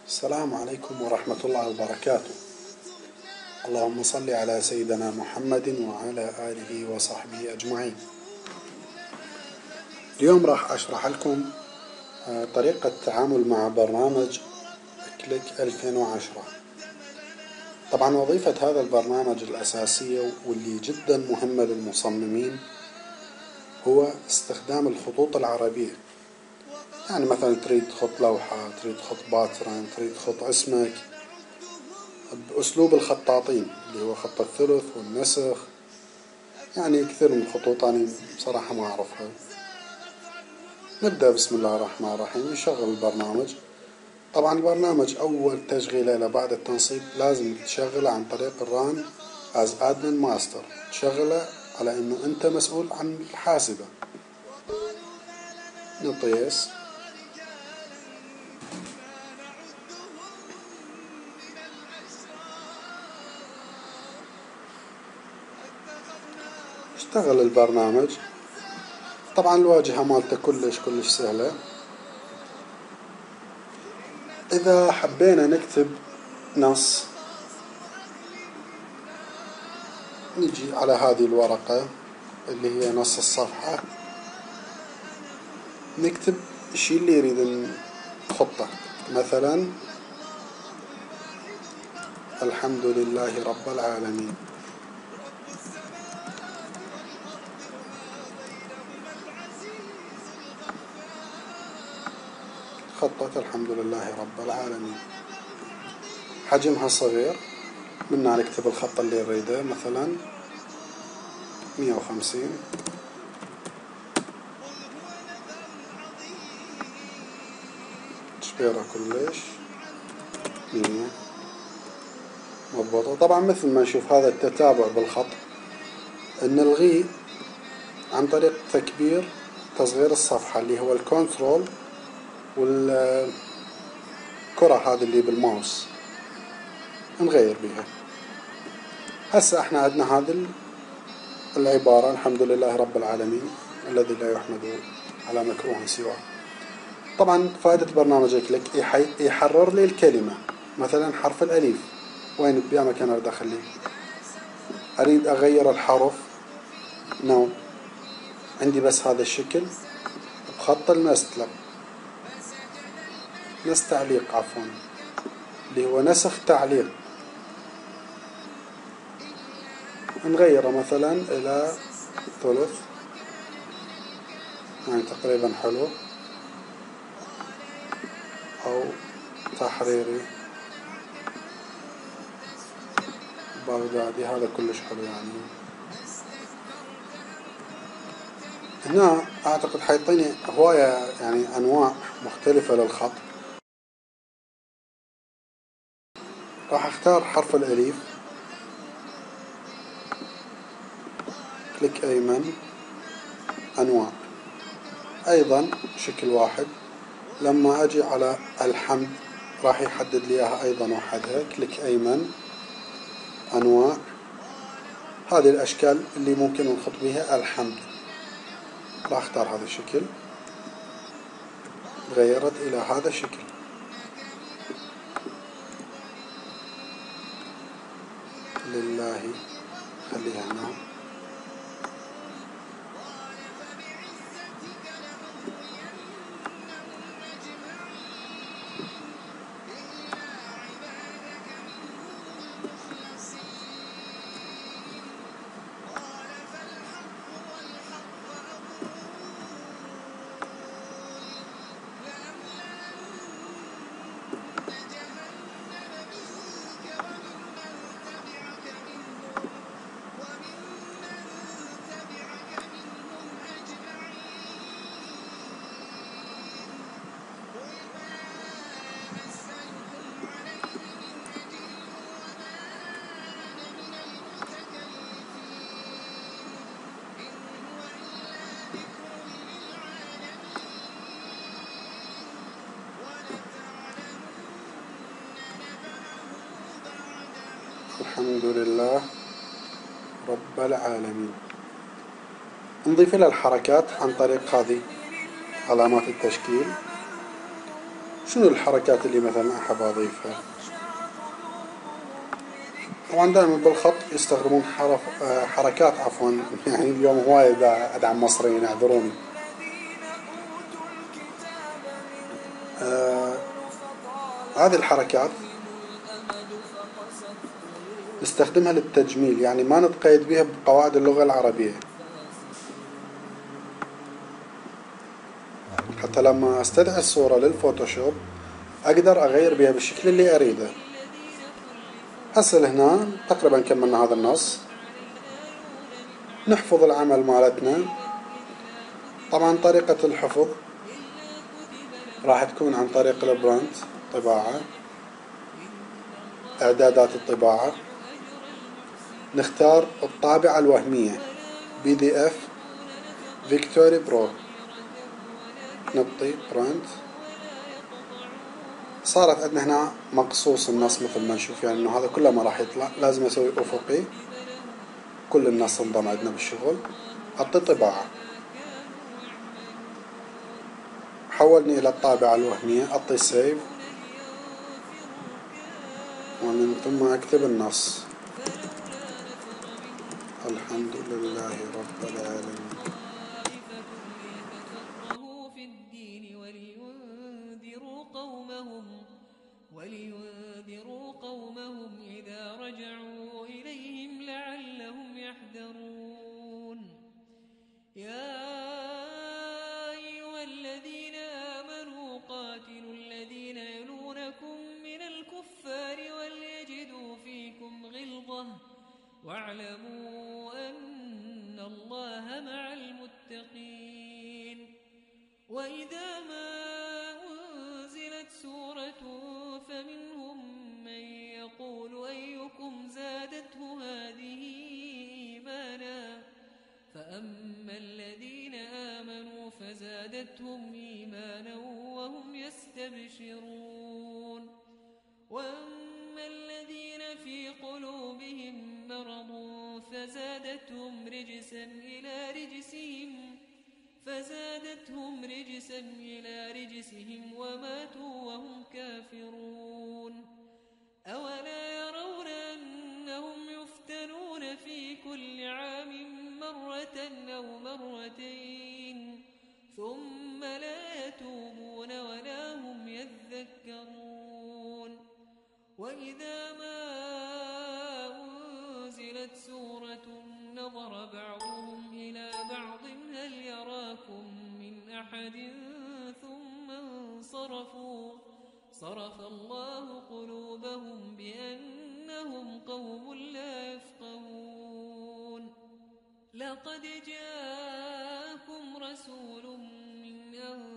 السلام عليكم ورحمة الله وبركاته. اللهم صل على سيدنا محمد وعلى آله وصحبه أجمعين. اليوم راح أشرح لكم طريقة التعامل مع برنامج كليك 2010. طبعا وظيفة هذا البرنامج الأساسية واللي جدا مهمة للمصممين هو استخدام الخطوط العربية. يعني مثلا تريد تخط لوحة، تريد تخط باترن، تريد تخط اسمك بأسلوب الخطاطين اللي هو خط الثلث والنسخ. يعني كثير من الخطوط أنا بصراحة ما أعرفها. نبدأ بسم الله الرحمن الرحيم. نشغل البرنامج. طبعا البرنامج أول تشغيله له بعد التنصيب لازم تشغله عن طريق الران as admin master. تشغله على أنه أنت مسؤول عن الحاسبة. نطيس. اشتغل البرنامج. طبعا الواجهة مالته كلش سهلة. إذا حبينا نكتب نص نجي على هذه الورقة اللي هي نص الصفحة، نكتب الشيء اللي يريد نخطه. مثلا الحمد لله رب العالمين. خطت الحمد لله رب العالمين. حجمها صغير. منا نكتب الخط اللي نريده، مثلا 150. تشبيره كلش 100 مضبوطة. طبعا مثل ما نشوف هذا التتابع بالخط نلغيه عن طريق تكبير تصغير الصفحة اللي هو الكنترول والكرة هذه اللي بالماوس نغير بها. هسه احنا عندنا هذه العبارة الحمد لله رب العالمين الذي لا يحمد على مكروه سواه. طبعا فائدة برنامج كليك يحرر لي الكلمة. مثلا حرف الألف وين بيا مكان أريد أخليه. أريد أغير الحرف نو. عندي بس هذا الشكل بخط المستلق. تعليق عفوا اللي هو نسخ تعليق. نغيره مثلا إلى ثلث، يعني تقريبا حلو، أو تحريري بغدادي. هذا كلش حلو. يعني هنا أعتقد حيعطيني هواية يعني أنواع مختلفة للخط. راح أختار حرف الألف، كليك أيمن، أنواع، أيضا شكل واحد. لما أجي على الحمد راح يحدد لي إياها أيضا وحدها، كليك أيمن، أنواع. هذه الأشكال اللي ممكن نخط بها الحمد. راح أختار هذا الشكل. تغيرت إلى هذا الشكل. لله خليها هنا. الحمد لله رب العالمين. نضيف لها الحركات عن طريق هذه علامات التشكيل. شنو الحركات اللي مثلا أحب أضيفها؟ طبعا دائما بالخط يستخدمون حركات عفوا يعني اليوم هواي أدعم مصريين اعذروني. هذه الحركات نستخدمها للتجميل، يعني ما نتقيد بها بقواعد اللغة العربية، حتى لما استدعي الصورة للفوتوشوب أقدر أغير بها بالشكل اللي أريده. هسه هنا تقريبا كملنا هذا النص. نحفظ العمل مالتنا. طبعا طريقة الحفظ راح تكون عن طريق البرنت طباعة، إعدادات الطباعة، نختار الطابعة الوهمية PDF فيكتوري برو، نبطي برنت. صارت عندنا هنا مقصوص النص مثل ما نشوف، يعني انه هذا كله ما راح يطلع، لازم اسوي افقي. كل النص انضم عندنا بالشغل. اعطي طباعة، حولني الى الطابعة الوهمية، اعطي سيف، ومن ثم اكتب النص. الحمد لله رب العالمين. ولينذروا قومهم إذا رجعوا إليهم لعلهم يحذرون. يا أيها الذين آمنوا قاتلوا الذين يلونكم من الكفار وليجدوا فيكم غلظة واعلموا أن الله مع المتقين. وإذا ما أنزلت سورة فمنهم من يقول أيكم زادته هذه إيمانا، فأما الذين آمنوا فزادتهم إيمانا وهم يستبشرون. وأما الذين في قلوبهم مرض فزادتهم رجسا إلى رجسهم وماتوا وهم كافرون. أولا يرون أنهم يفتنون في كل عام مرة أو مرتين ثم لا يتوبون ولا هم يذكرون. وإذا ما أنزلت سورة نظر بعضهم إلى بعض هل يراكم من أحد ثم انصرفوا، صرف الله قلوبهم بأنهم قوم لا يفقهون. لقد جاءكم رسول من أنفسكم